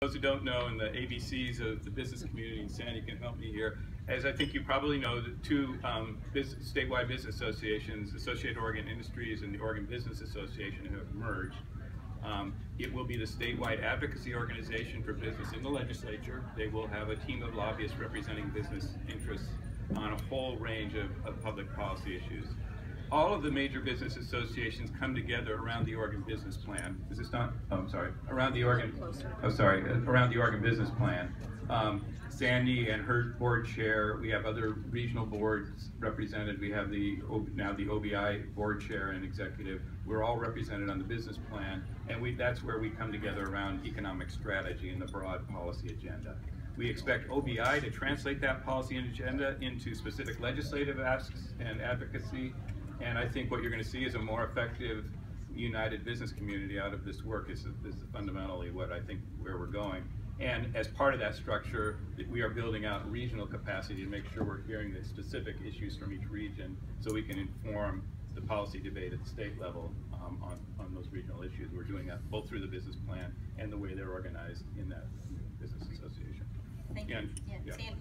Those who don't know, in the ABCs of the business community, and Sandy can help me here, as I think you probably know, the two statewide business associations, Associated Oregon Industries and the Oregon Business Association, have merged. It will be the statewide advocacy organization for business in the legislature. They will have a team of lobbyists representing business interests on a whole range of public policy issues. All of the major business associations come together around the Oregon Business Plan. Is this not? Oh, I'm sorry. Around the Oregon. Oh, sorry. Around the Oregon Business Plan. Sandy and her board chair. We have other regional boards represented. We have now the OBI board chair and executive. We're all represented on the business plan, and that's where we come together around economic strategy and the broad policy agenda. We expect OBI to translate that policy agenda into specific legislative asks and advocacy. And I think what you're going to see is a more effective, united business community out of this work is fundamentally what I think where we're going. And as part of that structure, we are building out regional capacity to make sure we're hearing the specific issues from each region so we can inform the policy debate at the state level on those regional issues. We're doing that both through the business plan and the way they're organized in that business association. Thank you. Yeah. Sandy.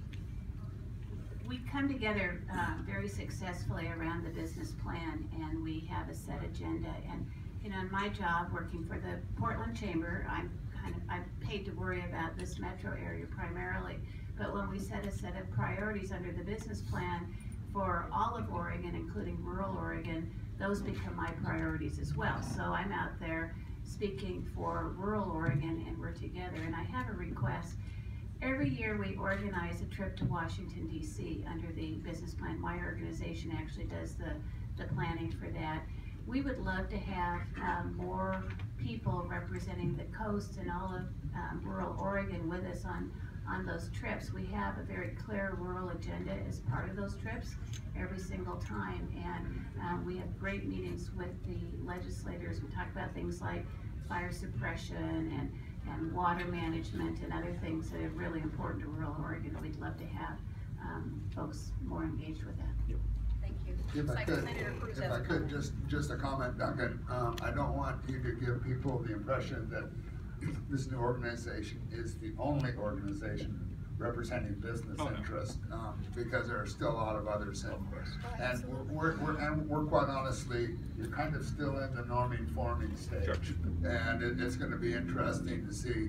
We come together very successfully around the business plan, and we have a set agenda. And you know, in my job working for the Portland Chamber, I'm paid to worry about this metro area primarily. But when we set a set of priorities under the business plan for all of Oregon, including rural Oregon, those become my priorities as well. So I'm out there speaking for rural Oregon, and we're together. And I have a request. Every year we organize a trip to Washington, D.C. under the business plan. My organization actually does the planning for that. We would love to have more people representing the coast and all of rural Oregon with us on those trips. We have a very clear rural agenda as part of those trips every single time, and we have great meetings with the legislators. We talk about things like fire suppression and water management and other things that are really important to rural Oregon. We'd love to have folks more engaged with that. Yep. Thank you. If I could, just a comment, Duncan. I don't want you to give people the impression that this new organization is the only organization representing business interest, because there are still a lot of others in. And we're quite honestly, you're kind of still in the norming forming stage. Sure. And it's going to be interesting to see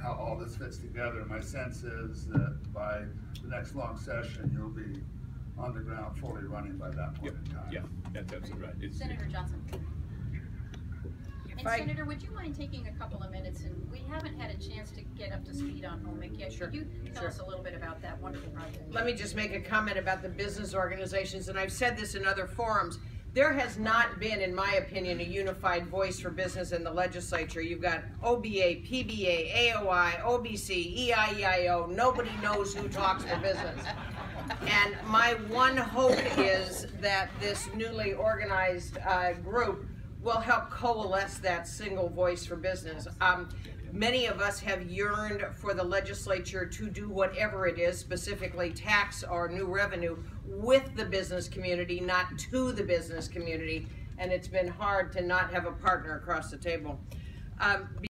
how all this fits together. My sense is that by the next long session, you'll be on the ground fully running by that point in time. Yeah, that's absolutely right. Senator Johnson. And Senator, would you mind taking a couple of minutes, and we haven't had a chance to get up to speed on HOMIC yet. Could you tell us a little bit about that wonderful project? Let me just make a comment about the business organizations, and I've said this in other forums. There has not been, in my opinion, a unified voice for business in the legislature. You've got OBA, PBA, AOI, OBC, EIEIO. Nobody knows who talks for business. And my one hope is that this newly organized group will help coalesce that single voice for business. Many of us have yearned for the legislature to do whatever it is, specifically tax or new revenue, with the business community, not to the business community. And it's been hard to not have a partner across the table.